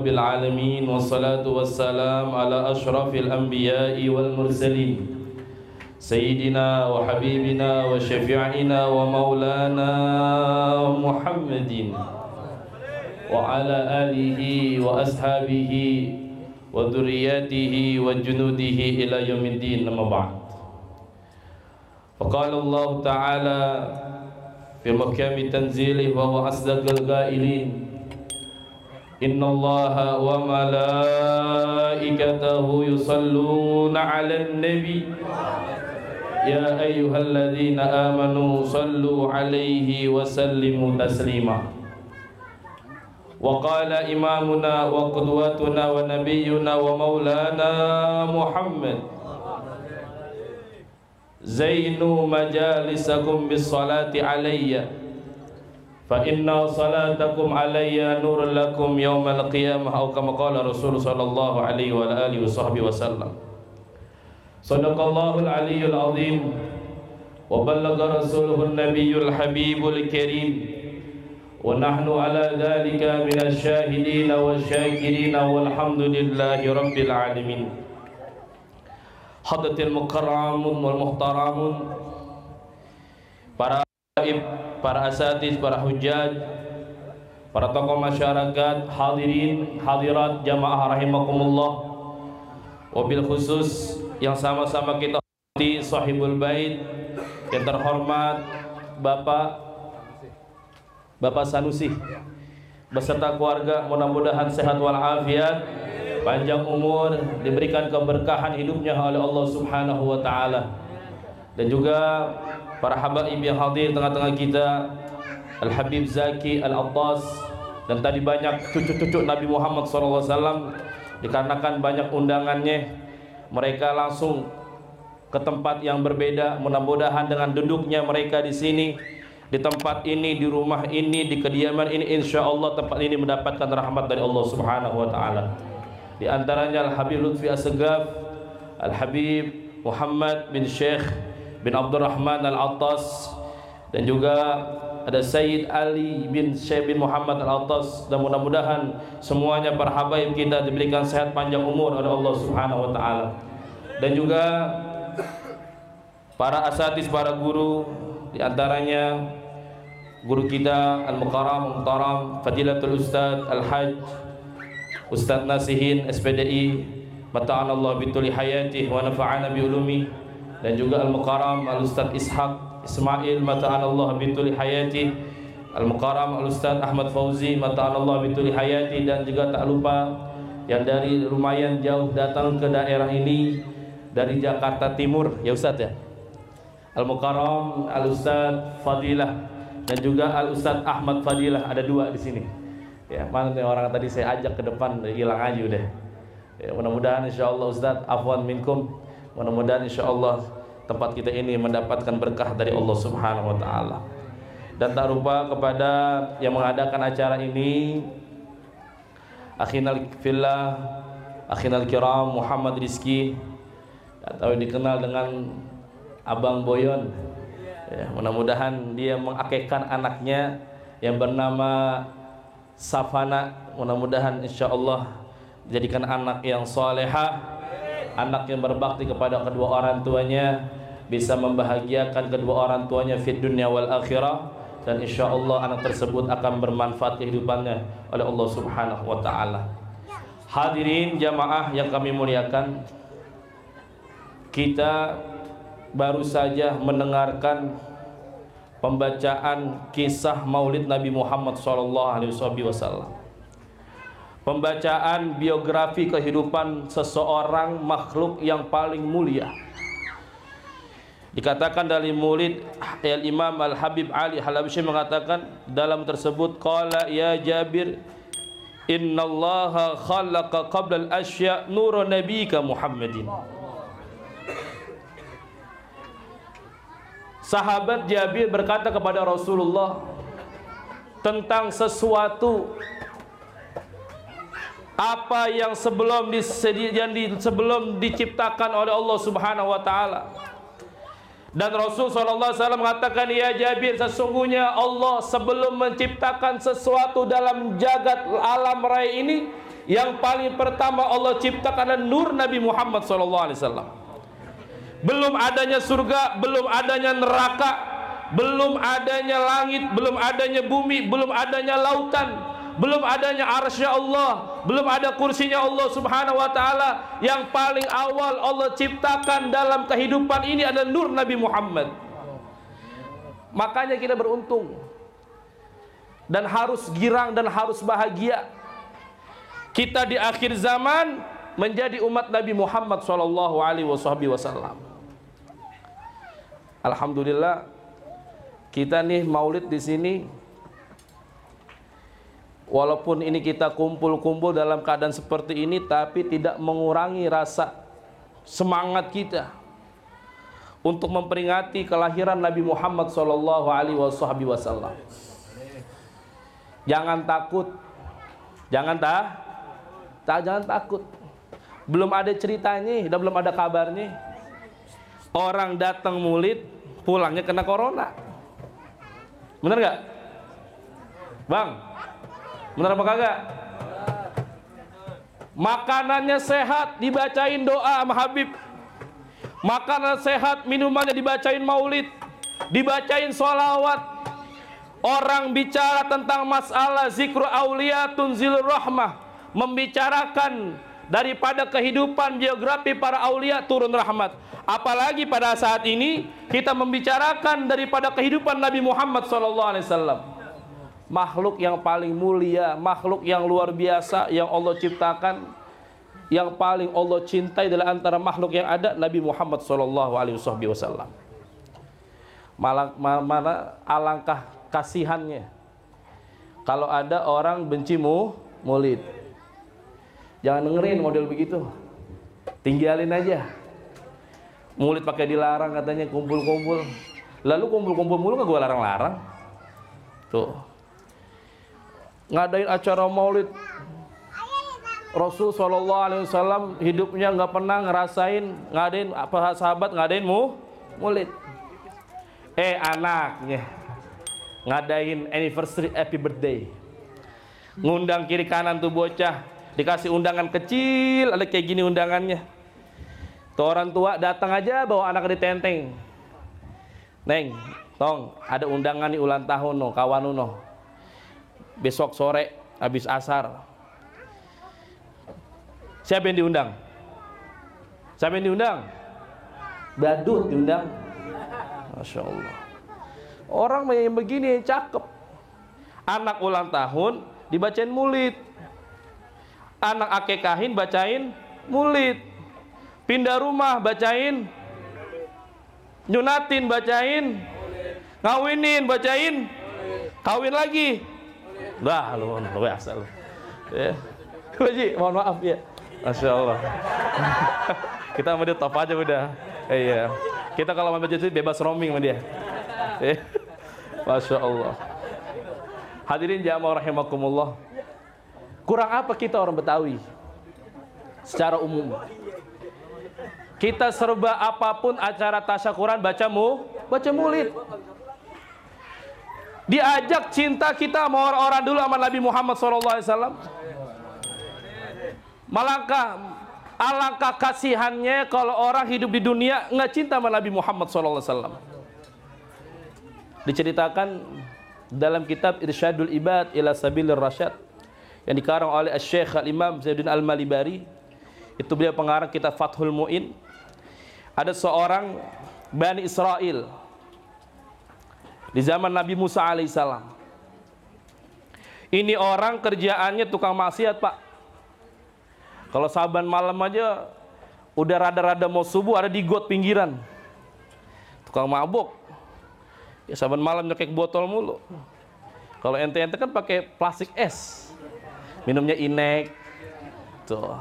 rabbil alamin, wassalatu wassalamu ala ashrafil anbiya'i wal mursalin, sayyidina wa habibina wa syafi'ina wa maulana Muhammadin wa ala alihi wa ashabihi wa dhurriyyatihi wa junudihi ila yaumiddin, amma ba'd. Faqala Allah Ta'ala fi muhkami tanzilih wa huwa asdaqul qailin, inna Allaha wa malaikatahu yusalluna 'alan nabi ya ayyuhalladzina amanu sallu 'alaihi wa sallimu taslima. Wa qala imamuna wa qudwatuna wa nabiyyuna wa maulana Muhammad, zainu majalisakum bis salati alayya fa inna salatakum alayya nurun lakum yawmal qiyamah, atau kama qala Rasul sallallahu alaihi wa alihi wa sallam. Sadaqallahul aliyyul azim wa ballagha rasuluhun nabiyyul habibul karim, wa nahnu ala dhalika minasy syahidin wasyakirin walhamdulillahi rabbil alamin. Hadratil mukarramun wal muhtaramun, para habaib, para asatiz, para hujjaj, para tokoh masyarakat, hadirin, hadirat, jamaah rahimakumullah. Wabil khusus yang sama-sama kita hormati sahibul bait yang terhormat Bapak Sanusi beserta keluarga, mudah-mudahan sehat walafiat, panjang umur, diberikan keberkahan hidupnya oleh Allah Subhanahu wa taala. Dan juga para habaib yang hadir tengah-tengah kita, Al Habib Zaki Al Attas, dan tadi banyak cucu-cucu Nabi Muhammad SAW. Dikarenakan banyak undangannya, mereka langsung ke tempat yang berbeda. Mudah-mudahan dengan duduknya mereka di sini, di tempat ini, di rumah ini, di kediaman ini, insya Allah tempat ini mendapatkan rahmat dari Allah Subhanahu wa taala. Di antaranya Al Habib Lutfi Assegaf, Al Habib Muhammad bin Syekh bin Abdurrahman Al Attas, dan juga ada Sayyid Ali bin Syekh bin Muhammad Al Attas. Dan mudah-mudahan semuanya para habaib kita diberikan sehat panjang umur oleh Allah Subhanahu wa taala. Dan juga para asatiz, para guru, di antaranya guru kita Al-Mukarram Muhtaram Fadilatul Ustaz Al-Hajj Ustaz Nasihin SPDI, mata'anallahu bituli hayatih wa nafa'ana bi ulumi. Dan juga Al-Mukarram Al-Ustaz Ishaq Ismail, mata'anallahu bituli hayatih. Al-Mukarram Al-Ustaz Ahmad Fauzi, mata'anallahu bituli hayatih. Dan juga tak lupa yang dari lumayan jauh datang ke daerah ini dari Jakarta Timur, ya Ustaz ya, Al-Mukarram Al-Ustaz Fadilah, dan juga Al-Ustaz Ahmad Fadilah, ada dua di sini. Ya, mana nih orang tadi saya ajak ke depan, hilang aja udah. Ya, mudah-mudahan insyaallah Ustaz afwan minkum. Mudah-mudahan insyaallah tempat kita ini mendapatkan berkah dari Allah Subhanahu wa taala. Dan tak lupa kepada yang mengadakan acara ini, akhinal fillah, akhinal kiram Muhammad Rizki, atau dikenal dengan Abang Boyon. Ya, mudah-mudahan dia mengakekkan anaknya yang bernama Safana. Mudah-mudahan insyaallah jadikan anak yang salehah, anak yang berbakti kepada kedua orang tuanya, bisa membahagiakan kedua orang tuanya fid dunya wal akhirah, dan insyaallah anak tersebut akan bermanfaat kehidupannya oleh Allah Subhanahu wa taala. Hadirin jamaah yang kami muliakan, kita baru saja mendengarkan pembacaan kisah Maulid Nabi Muhammad SAW. Pembacaan biografi kehidupan seseorang makhluk yang paling mulia. Dikatakan dari Maulid, Al-Imam Al-Habib Ali Halabsyi mengatakan dalam tersebut, qala ya Jabir, innallaha khalaqa qabla al-asya nura nabika Muhammadin. Sahabat Jabir berkata kepada Rasulullah tentang sesuatu apa yang sebelum diciptakan oleh Allah Subhanahu wa taala. Dan Rasul SAW mengatakan, ya Jabir, sesungguhnya Allah sebelum menciptakan sesuatu dalam jagat alam raya ini, Yang paling pertama Allah ciptakan adalah nur Nabi Muhammad SAW. Belum adanya surga, belum adanya neraka, belum adanya langit, belum adanya bumi, belum adanya lautan, belum adanya arsy Allah, belum ada kursinya Allah Subhanahu wa taala. Yang paling awal Allah ciptakan dalam kehidupan ini adalah nur Nabi Muhammad. Makanya kita beruntung dan harus girang dan harus bahagia. Kita di akhir zaman menjadi umat Nabi Muhammad sallallahu alaihi wasallam. Alhamdulillah, kita nih maulid di sini, walaupun ini kita kumpul-kumpul dalam keadaan seperti ini, tapi tidak mengurangi rasa semangat kita untuk memperingati kelahiran Nabi Muhammad sallallahu alaihi wasallam. Jangan takut, jangan takut. Belum ada ceritanya, dan belum ada kabarnya. Orang datang maulid, pulangnya kena corona. Bener gak? Bang, bener apa kagak? Makanannya sehat, dibacain doa sama Habib. Makanan sehat, minumannya dibacain maulid, dibacain sholawat. Orang bicara tentang masalah zikru aulia tunzilur rahmah, membicarakan daripada kehidupan biografi para aulia turun rahmat. Apalagi pada saat ini kita membicarakan daripada kehidupan Nabi Muhammad SAW, makhluk yang paling mulia, makhluk yang luar biasa yang Allah ciptakan, yang paling Allah cintai dari antara makhluk yang ada, Nabi Muhammad SAW. Mana alangkah kasihannya kalau ada orang benci maulid. Jangan dengerin model begitu, tinggalin aja. Maulid pakai dilarang katanya, kumpul-kumpul. Lalu kumpul-kumpul mulu nggak gue larang-larang. Tuh, ngadain acara maulid, Rasul SAW hidupnya nggak pernah ngerasain ngadain apa, sahabat ngadain maulid. Anaknya ngadain anniversary, happy birthday, ngundang kiri kanan tuh bocah, dikasih undangan kecil, ada kayak gini undangannya. Tuh orang tua datang aja bawa anak ditenteng. Neng, tong ada undangan nih ulang tahun no, kawan no. Besok sore habis asar. Siapa yang diundang? Siapa yang diundang? Badut diundang. Masya Allah. Orang yang begini yang cakep. Anak ulang tahun dibacain maulid. Anak akekahin bacain maulid. Pindah rumah bacain, nyunatin bacain, ngawinin bacain, kawin lagi. Dah lu biasa lu. Ya. Haji, mohon maaf ya. Masya Allah. Kita sama dia top aja udah. Iya. Kita kalau mau baca itu bebas roaming sama dia. Masya Allah. Hadirin jamaah rahimakumullah. Kurang apa kita orang Betawi? Secara umum, kita serba apapun acara tasyakuran baca maulid. Diajak cinta kita sama orang-orang dulu sama Nabi Muhammad SAW. Alangkah kasihannya kalau orang hidup di dunia nggak cinta sama Nabi Muhammad SAW. Diceritakan dalam kitab Irsyadul Ibad ila Sabilir Rasyad yang dikarang oleh Syekh Al-Imam Zainuddin Al-Malibari. Itu beliau pengarang kitab Fathul Mu'in. Ada seorang Bani Israel di zaman Nabi Musa alaihissalam. Ini orang kerjaannya tukang maksiat, Pak. Kalau saban malam aja udah rada-rada mau subuh ada di got pinggiran. Tukang mabuk. Ya saban malam nyekek botol mulu. Kalau ente-ente kan pakai plastik es. Minumnya Inek. Tuh.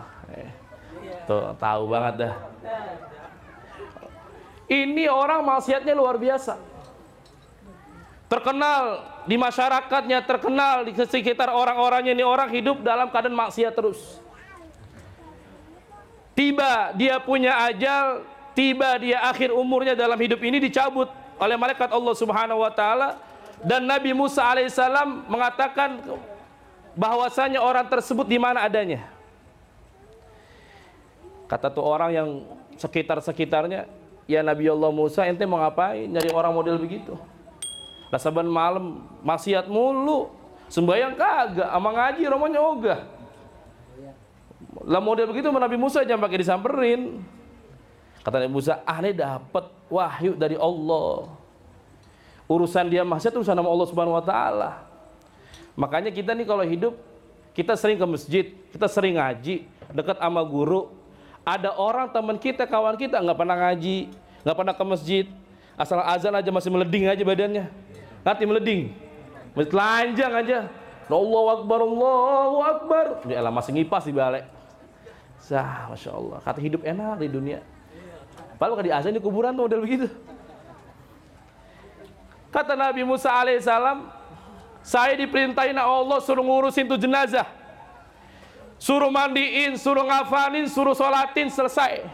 Tuh, tahu banget dah. Ini orang maksiatnya luar biasa. Terkenal di masyarakatnya, terkenal di sekitar orang-orangnya. Ini orang hidup dalam keadaan maksiat terus. Tiba dia punya ajal, tiba dia akhir umurnya dalam hidup ini dicabut oleh malaikat Allah Subhanahu wa taala, dan Nabi Musa alaihissalam mengatakan bahwasanya orang tersebut di mana adanya. Kata tuh orang yang sekitarnya, ya Nabi Allah Musa, ente mau ngapain nyari orang model begitu? Lah saban malam maksiat mulu, sembahyang kagak, ama ngaji romonya ogah. Lah model begitu Nabi Musa jangan pakai disamperin. Kata Nabi Musa, aneh dapat wahyu dari Allah. Urusan dia maksiat urusan sama Allah Subhanahu wa taala. Makanya kita nih kalau hidup, kita sering ke masjid, kita sering ngaji, dekat sama guru. Ada orang teman kita, kawan kita nggak pernah ngaji, nggak pernah ke masjid, asal azan aja masih meleding aja badannya. Ngerti meleding? Masih telanjang aja. Allahu Akbar, Allahu Akbar. Ya elah masih ngipas di balik. Sah, Masya Allah. Kata hidup enak di dunia. Padahal kalau di azan di kuburan tuh model begitu. Kata Nabi Musa alaihissalam, saya diperintahin Allah suruh ngurusin tuh jenazah. Suruh mandiin, suruh ngafanin, suruh sholatin, selesai.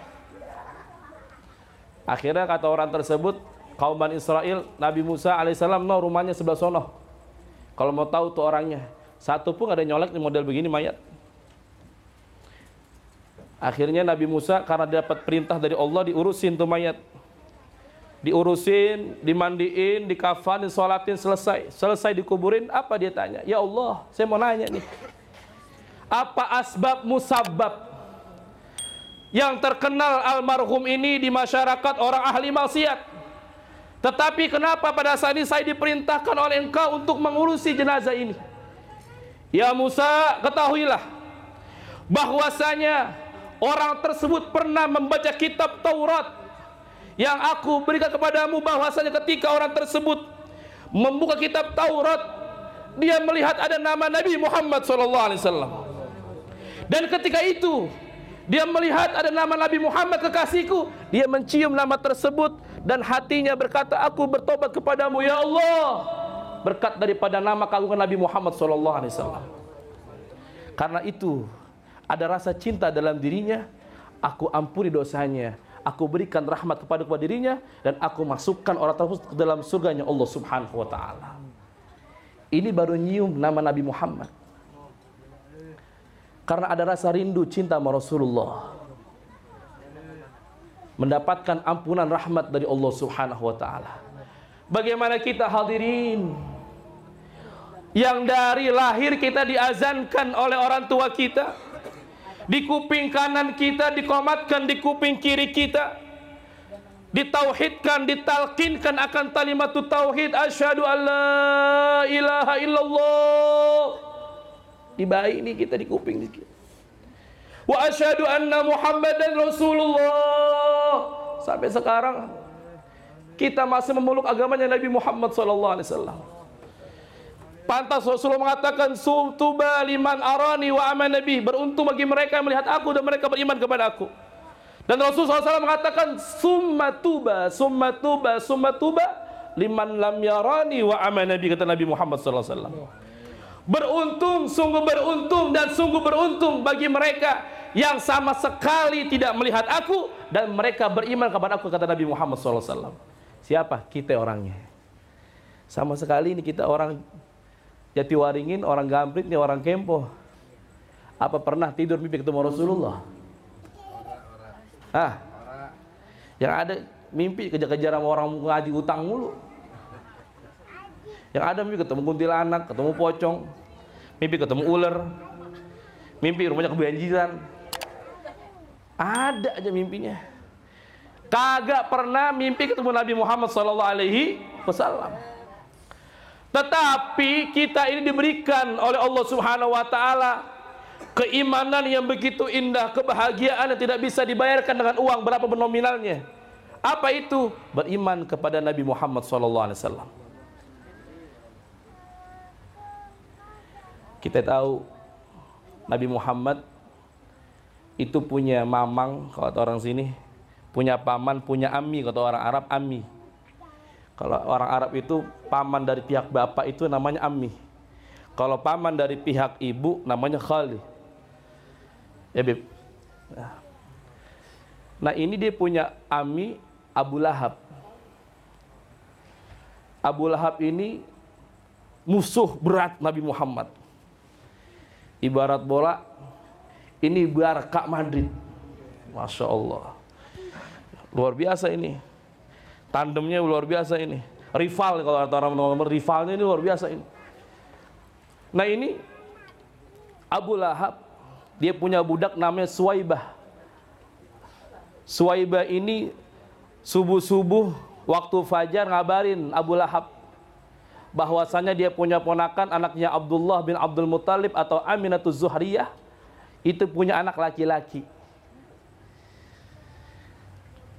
Akhirnya kata orang tersebut, kaum Bani Israel, Nabi Musa alaihissalam, no, rumahnya sebelah sono. Kalau mau tahu tuh orangnya, satu pun ada nyolek di model begini mayat. Akhirnya Nabi Musa karena dapat perintah dari Allah diurusin tuh mayat. Diurusin, dimandiin, dikafanin, sholatin, selesai. Selesai dikuburin, apa dia tanya? Ya Allah, saya mau nanya nih. Apa asbab musabab yang terkenal almarhum ini di masyarakat orang ahli maksiat? Tetapi kenapa pada saat ini saya diperintahkan oleh engkau untuk mengurusi jenazah ini? Ya Musa, ketahuilah bahwasanya orang tersebut pernah membaca kitab Taurat yang aku berikan kepadamu, bahwasanya ketika orang tersebut membuka kitab Taurat, dia melihat ada nama Nabi Muhammad SAW. Dan ketika itu dia melihat ada nama Nabi Muhammad kekasihku, dia mencium nama tersebut dan hatinya berkata, aku bertobat kepadamu ya Allah, berkat daripada nama keagungan Nabi Muhammad SAW. Karena itu ada rasa cinta dalam dirinya, aku ampuni dosanya, aku berikan rahmat kepada dirinya, dan aku masukkan orang tersebut ke dalam surganya Allah Subhanahu wa taala. Ini baru nyium nama Nabi Muhammad. Karena ada rasa rindu cinta sama Rasulullah, mendapatkan ampunan rahmat dari Allah Subhanahu wa taala. Bagaimana kita hadirin yang dari lahir kita diazankan oleh orang tua kita, di kuping kanan kita dikomatkan, di kuping kiri kita ditauhidkan, ditalkinkan akan kalimat tauhid, asyhadu alla ilaha illallah. Di bayi ini kita di kuping dikit. Wa asyhadu anna Muhammadan Rasulullah. Sampai sekarang kita masih memeluk agamanya Nabi Muhammad SAW. Pantas Rasulullah mengatakan, "Tuba liman arani wa amana bih." Beruntung bagi mereka yang melihat aku dan mereka beriman kepada aku. Dan Rasulullah SAW mengatakan, "Summa tuba, summa tuba, summa tuba liman lam yarani wa amana bih." Kata Nabi Muhammad SAW. Beruntung, sungguh beruntung dan sungguh beruntung bagi mereka yang sama sekali tidak melihat aku dan mereka beriman kepada aku, kata Nabi Muhammad SAW. Siapa? Kita orangnya. Sama sekali ini kita orang Jatiwaringin, orang Gamprit, ini orang Kempo. Apa pernah tidur mimpi ketemu Rasulullah? Ah, yang ada mimpi kejar-kejar sama orang ngaji utang mulu. Yang ada mimpi ketemu kuntilanak, ketemu pocong, mimpi ketemu ular, mimpi rumahnya kebanjiran. Ada aja mimpinya. Kagak pernah mimpi ketemu Nabi Muhammad SAW. Tetapi kita ini diberikan oleh Allah Subhanahu wa taala keimanan yang begitu indah, kebahagiaan yang tidak bisa dibayarkan dengan uang berapapun nominalnya. Apa itu? Beriman kepada Nabi Muhammad SAW. Kita tahu Nabi Muhammad itu punya mamang, kalau orang sini, punya paman, punya ammi, kata orang Arab ammi. Kalau orang Arab itu paman dari pihak bapak itu namanya ammi. Kalau paman dari pihak ibu namanya khali. Ya Beb. Nah ini dia punya ammi Abu Lahab. Abu Lahab ini musuh berat Nabi Muhammad. Ibarat bola, ini Barca Madrid. Masya Allah. Luar biasa ini. Tandemnya luar biasa ini. Rival, kalau orang ngomong rivalnya ini luar biasa ini. Nah ini Abu Lahab, dia punya budak namanya Suwaibah. Suwaibah ini subuh-subuh waktu fajar ngabarin Abu Lahab bahwasanya dia punya ponakan, anaknya Abdullah bin Abdul Muttalib atau Aminatul Zuhriyah, itu punya anak laki-laki.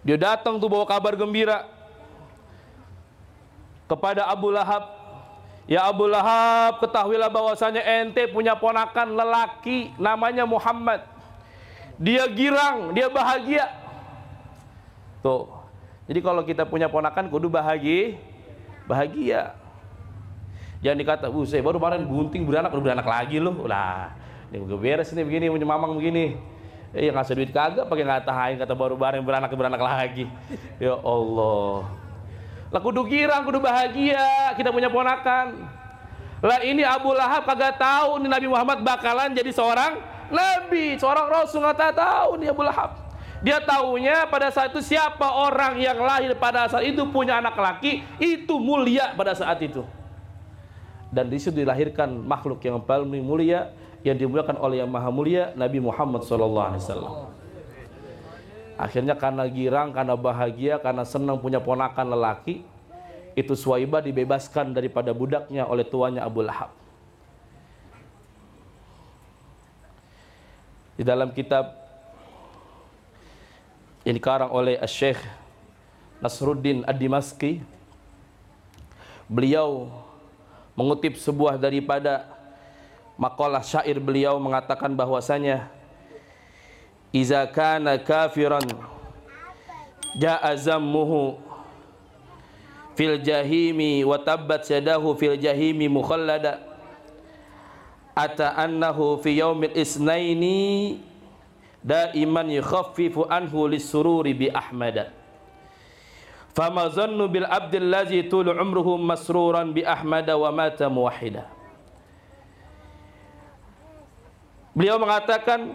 Dia datang tuh bawa kabar gembira kepada Abu Lahab. Ya Abu Lahab, ketahuilah bahwasanya ente punya ponakan lelaki namanya Muhammad. Dia girang, dia bahagia. Tuh. Jadi kalau kita punya ponakan kudu bahagia. Jangan dikata, saya baru kemarin bunting beranak lagi loh. Lah, ini beres ini begini, punya mamang begini. Yang ngasih duit kagak, pakai ngatahin kata baru beranak lagi. Ya Allah. Lah kudu girang, kudu bahagia, kita punya ponakan. Lah ini Abu Lahab kagak tahu nih Nabi Muhammad bakalan jadi seorang nabi, seorang rasul, nggak tahu nih Abu Lahab. Dia taunya pada saat itu siapa orang yang lahir pada saat itu punya anak laki, itu mulia pada saat itu. Dan di situ dilahirkan makhluk yang paling mulia, yang dimuliakan oleh yang maha mulia, Nabi Muhammad SAW. Akhirnya karena girang, karena bahagia, karena senang punya ponakan lelaki, itu Suwaibah dibebaskan daripada budaknya oleh tuannya Abu Lahab. Di dalam kitab yang dikarang oleh Syekh Nasruddin Ad-Dimashqi, beliau mengutip sebuah daripada makalah syair beliau mengatakan bahwasanya iza kana kafiran ja'a zammuhu fil jahimi wa tabbat yadahu fil jahimi mukhallada ata annahu fi yaumil isnaini daiman yukhaffifu anhu lisururi bi ahmada fama zannu bil abdil ladzi tul umruhu masruran bi ahmada wa mata muwahhida. Beliau mengatakan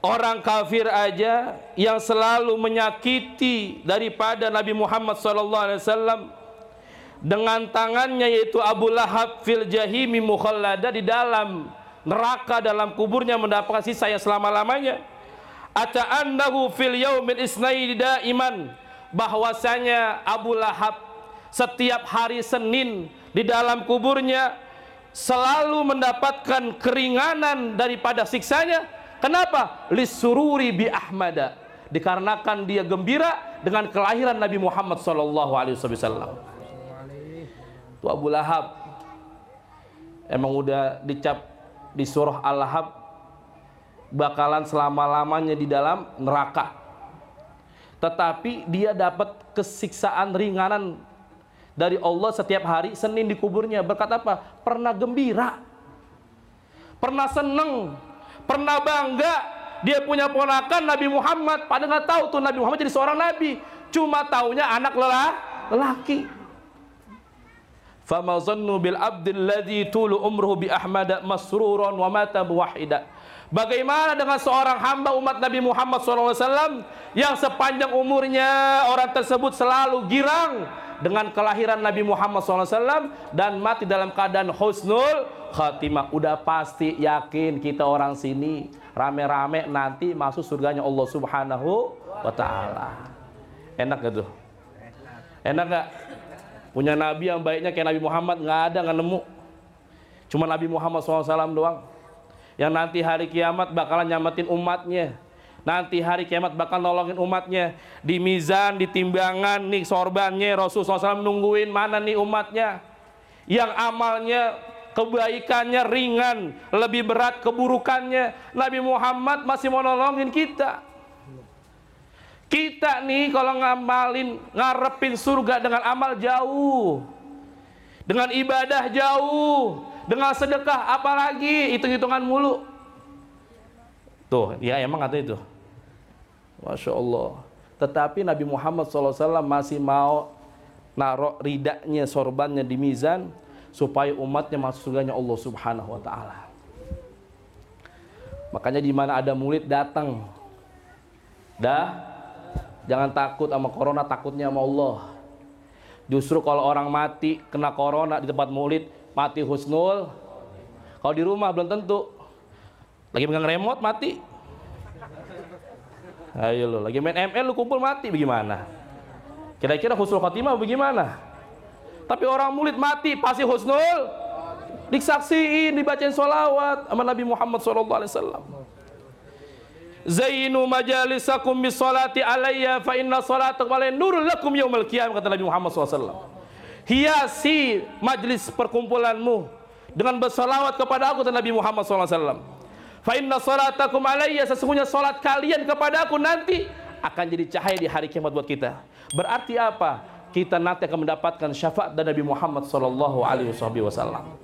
orang kafir aja yang selalu menyakiti daripada Nabi Muhammad SAW dengan tangannya, yaitu Abu Lahab, fil jahimi mukhallada, di dalam neraka, dalam kuburnya mendapatkan sisa yang selama-lamanya. Ata'annahu fil yaumil isnaini daiman, bahwasanya Abu Lahab setiap hari Senin di dalam kuburnya selalu mendapatkan keringanan daripada siksanya. Kenapa? Lisururi bi ahmada, dikarenakan dia gembira dengan kelahiran Nabi Muhammad SAW. Itu Abu Lahab emang udah dicap di surah Al-Lahab bakalan selama-lamanya di dalam neraka, tetapi dia dapat kesiksaan ringanan dari Allah setiap hari Senin di kuburnya. Berkat apa? Pernah gembira, pernah seneng, pernah bangga dia punya ponakan Nabi Muhammad. Padahal nggak tahu tuh Nabi Muhammad jadi seorang nabi, cuma taunya anak lelaki. Fama zannu bil abdil ladzi tulu umruhu bi ahmada masruran wa mata muwahhida. Bagaimana dengan seorang hamba umat Nabi Muhammad SAW yang sepanjang umurnya orang tersebut selalu girang dengan kelahiran Nabi Muhammad SAW dan mati dalam keadaan husnul khatimah. Udah pasti yakin kita orang sini rame-rame nanti masuk surganya Allah Subhanahu wa Ta'ala. Enak gak tuh? Enak gak? Punya nabi yang baiknya kayak Nabi Muhammad nggak ada, nggak nemu. Cuma Nabi Muhammad SAW doang yang nanti hari kiamat bakalan nyamatin umatnya. Nanti hari kiamat bakal nolongin umatnya. Di mizan, di timbangan nih sorbannya, Rasulullah SAW nungguin mana nih umatnya yang amalnya, kebaikannya ringan, lebih berat keburukannya. Nabi Muhammad masih mau nolongin kita. Kita nih kalau ngamalin, ngarepin surga dengan amal jauh, dengan ibadah jauh, dengan sedekah apalagi hitung-hitungan mulu. Tuh, ya emang kata itu. Masya Allah. Tetapi Nabi Muhammad SAW masih mau naruh ridaknya, sorbannya di mizan supaya umatnya masuk surganya Allah Subhanahu wa Ta'ala. Makanya di mana ada murid datang Dah, jangan takut sama corona, takutnya sama Allah. Justru kalau orang mati kena corona di tempat maulid, mati husnul. Kalau di rumah belum tentu. Lagi pegang remote mati. Ayo lo, lagi main ML lu kumpul mati bagaimana? Kira-kira husnul khotimah bagaimana? Tapi orang maulid mati pasti husnul. Disaksiin, dibacain sholawat sama Nabi Muhammad SAW. Zainu majalisakum bis salati alayya fa inna salatakum alayya nurul lakum yaumil qiyamah, kata Nabi Muhammad SAW. Hiasi majlis perkumpulanmu dengan bersalawat kepada aku, kata Nabi Muhammad SAW. Fa inna salatakum alayya, sesungguhnya salat kalian kepada aku nanti akan jadi cahaya di hari kiamat buat kita. Berarti apa? Kita nanti akan mendapatkan syafaat dari Nabi Muhammad SAW.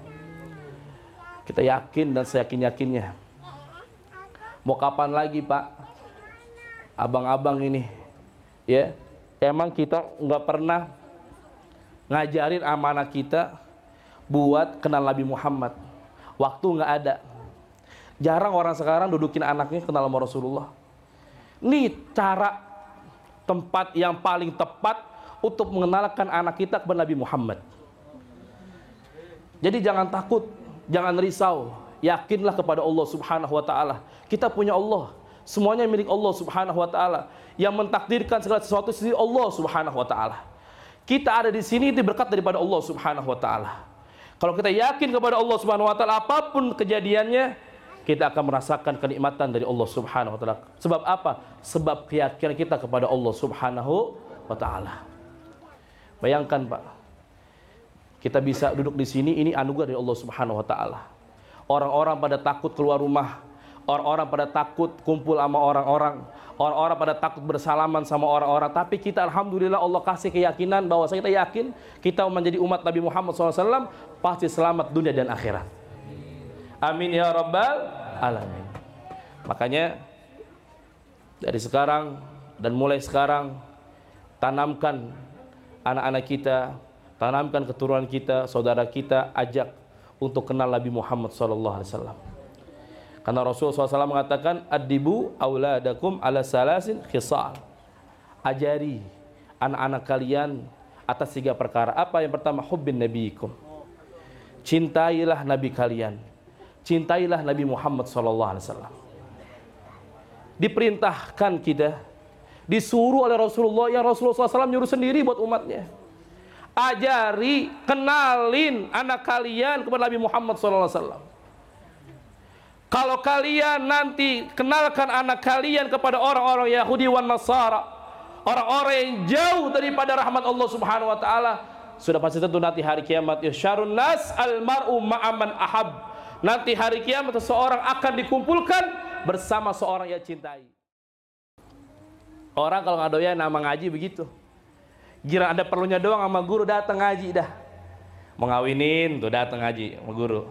Kita yakin dan seyakin-yakinnya. Mau kapan lagi Pak? Abang-abang ini, ya, emang kita nggak pernah ngajarin amanah kita buat kenal Nabi Muhammad. Waktu nggak ada. Jarang orang sekarang dudukin anaknya kenal sama Rasulullah. Ini cara tempat yang paling tepat untuk mengenalkan anak kita kepada Nabi Muhammad. Jadi jangan takut, jangan risau. Yakinlah kepada Allah Subhanahu wa taala. Kita punya Allah. Semuanya milik Allah Subhanahu wa taala. Yang mentakdirkan segala sesuatu sendiri Allah Subhanahu wa taala. Kita ada di sini itu berkat daripada Allah Subhanahu wa taala. Kalau kita yakin kepada Allah Subhanahu wa taala, apapun kejadiannya, kita akan merasakan kenikmatan dari Allah Subhanahu wa taala. Sebab apa? Sebab keyakinan kita kepada Allah Subhanahu wa taala. Bayangkan Pak, kita bisa duduk di sini, ini anugerah dari Allah Subhanahu wa taala. Orang-orang pada takut keluar rumah, orang-orang pada takut kumpul sama orang-orang, orang-orang pada takut bersalaman sama orang-orang. Tapi kita alhamdulillah Allah kasih keyakinan bahwa kita yakin kita menjadi umat Nabi Muhammad SAW pasti selamat dunia dan akhirat. Amin ya rabbal alamin. Makanya dari sekarang dan mulai sekarang tanamkan anak-anak kita, tanamkan keturunan kita, saudara kita, ajak untuk kenal Nabi Muhammad SAW. Karena Rasulullah SAW mengatakan, Adibu auladakum ala salasin khisal. Ajari anak-anak kalian atas 3 perkara. Apa yang pertama? Hubbin nabiikum. Cintailah Nabi kalian. Cintailah Nabi Muhammad SAW. Diperintahkan kita, disuruh oleh Rasulullah, yang Rasulullah SAW nyuruh sendiri buat umatnya. Ajari, kenalin anak kalian kepada Nabi Muhammad SAW. Kalau kalian nanti kenalkan anak kalian kepada orang-orang Yahudi wan Nasara, orang-orang yang jauh daripada rahmat Allah Subhanahu wa taala, sudah pasti tentu nanti hari kiamat yasyarun nas almar'u ma'aman ahab. Nanti hari kiamat seseorang akan dikumpulkan bersama seorang yang cintai. Orang kalau nggak doyan nama ngaji begitu. Gira ada perlunya doang sama guru, datang ngaji dah. Mau ngawinin tuh datang ngaji sama guru.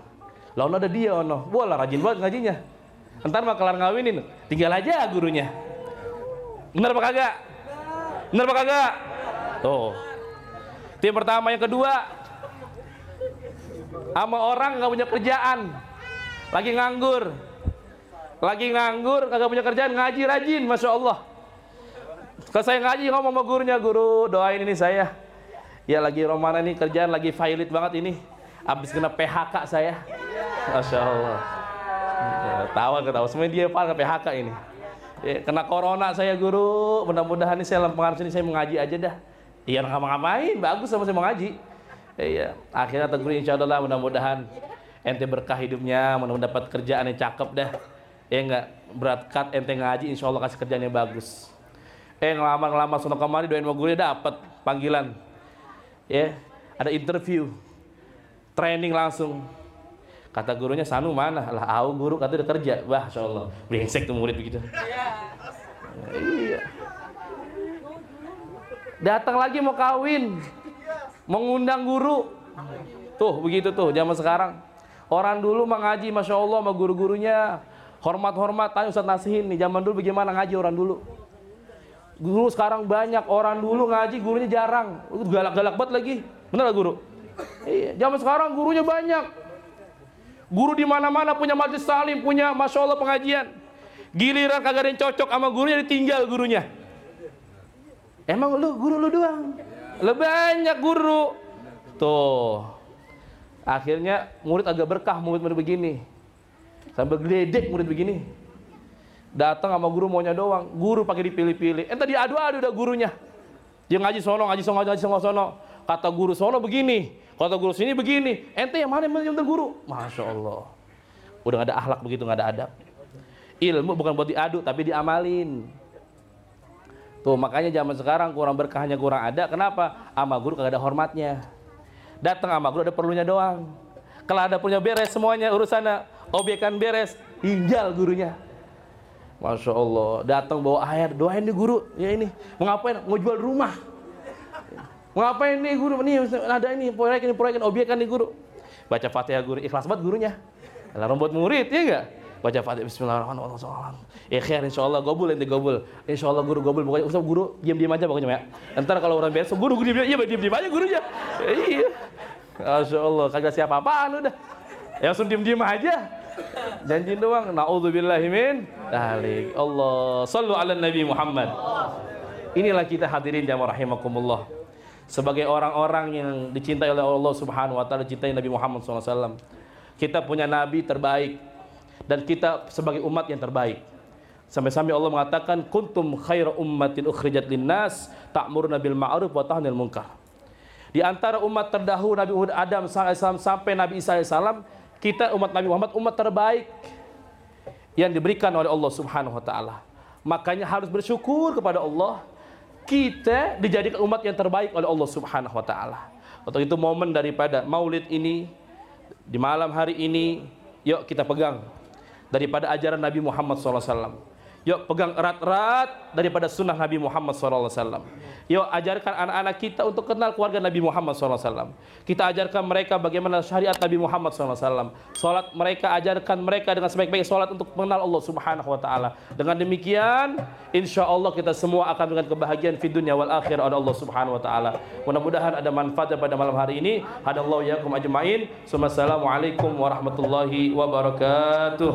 Lah ada dia ono. Bola rajin banget ngajinya. Entar mah kelar ngawinin, tinggal aja gurunya. Bener apa kagak? Bener apa kagak? Tuh. Itu yang pertama. Yang kedua, sama orang nggak punya kerjaan, lagi nganggur, kagak punya kerjaan, ngaji rajin, masya Allah. Kalau saya ngaji ngomong sama gurunya, guru doain ini saya, ya lagi Ramadan ini kerjaan lagi violet banget ini, abis kena PHK saya, masya Allah. Ketawa, semuanya dia kena PHK ini, ya, kena corona saya guru, mudah-mudahan ini saya lempeng sini saya mengaji aja dah. Iya nggak ngapain, bagus sama saya mengaji. Iya, akhirnya tegur insya Allah mudah-mudahan ente berkah hidupnya, mudah-mudahan dapat kerjaan yang cakep dah. Ya enggak, beratkat ente ngaji insya Allah kasih kerjaan yang bagus. Ngelamar sono kemari doain sama gurunya dapat panggilan. Ya, ada interview, training langsung. Kata gurunya, Sanu mana? Lah, au guru kata udah kerja. Wah, insya Allah, brengsek tuh murid begitu. Iya. Datang lagi mau kawin, mengundang guru. Tuh begitu tuh zaman sekarang. Orang dulu mengaji masya Allah sama guru-gurunya, hormat-hormat. Tanya Ustaz Nasihin nih, zaman dulu bagaimana ngaji orang dulu. Guru sekarang banyak, orang dulu ngaji gurunya jarang, galak-galak banget lagi. Bener gak guru? Iya, zaman sekarang gurunya banyak. Guru di mana-mana punya majelis salim, punya masya Allah pengajian. Giliran kagak ada yang cocok sama gurunya, ditinggal gurunya. Emang lu guru lu doang? Lebih banyak guru. Tuh. Akhirnya murid agak berkah, murid-murid begini. Sambil geledek murid begini. Datang sama guru maunya doang. Guru pakai dipilih-pilih. Tadi adu-adu udah gurunya. Dia ngaji sono, ngaji sono. Kata guru sono begini, kata guru sini begini. Ente yang mana yang bener guru? Masya Allah. Udah gak ada akhlak begitu, gak ada adab. Ilmu bukan buat diadu, tapi diamalin. Tuh makanya zaman sekarang kurang berkahnya, kurang ada. Kenapa? Sama guru kagak ada hormatnya. Datang sama guru ada perlunya doang. Kalau ada perlunya beres semuanya urusannya, obyekan beres, tinggal gurunya. Masya Allah. Datang bawa air, doain nih guru. Ya ini, mau ngapain? Mau jual rumah. Mau ngapain nih guru? Nih ada ini proyek obyekan nih guru. Baca Fatihah guru, ikhlas banget gurunya. Larang buat murid, ya enggak? Baca Fatihah bismillahirrahmanirrahim. Khair insyaallah gobul ente gobul. Insyaallah guru gobul, pokoknya usah guru diam-diam aja pokoknya ya. Entar kalau orang biasa guru diam aja gurunya. Iya. Masyaallah kagak siapa apaan udah. Ya langsung diam aja. Janjiin doang. Nauzubillahi min dzalik. Allah sallu ala Nabi Muhammad. Inilah kita hadirin jamaah rahimakumullah. Sebagai orang-orang yang dicintai oleh Allah Subhanahu wa taala, dicintai Nabi Muhammad SAW. Kita punya nabi terbaik dan kita sebagai umat yang terbaik. Sampai-sampai Allah mengatakan kuntum khairu ummatin ukhrijat linnas ta'muruna bil ma'ruf wa tanhauna 'anil munkar. Di antara umat terdahulu Nabi Adam AS sampai Nabi Isa AS, kita umat Nabi Muhammad umat terbaik yang diberikan oleh Allah Subhanahu wa taala. Makanya harus bersyukur kepada Allah. Kita dijadikan umat yang terbaik oleh Allah Subhanahu wa taala. Untuk itu momen daripada Maulid ini di malam hari ini, yuk kita pegang daripada ajaran Nabi Muhammad SAW. Yuk pegang erat-erat daripada sunnah Nabi Muhammad SAW. Yuk ajarkan anak-anak kita untuk kenal keluarga Nabi Muhammad SAW. Kita ajarkan mereka bagaimana syariat Nabi Muhammad SAW. Salat mereka, ajarkan mereka dengan sebaik-baik salat untuk mengenal Allah Subhanahu Wa Taala. Dengan demikian, insya Allah kita semua akan dengan kebahagiaan fi dunya wal akhirah oleh Allah Subhanahu Wa Taala. Mudah-mudahan ada manfaatnya pada malam hari ini. Hadallahu yakum ajma'in. Assalamualaikum warahmatullahi wabarakatuh.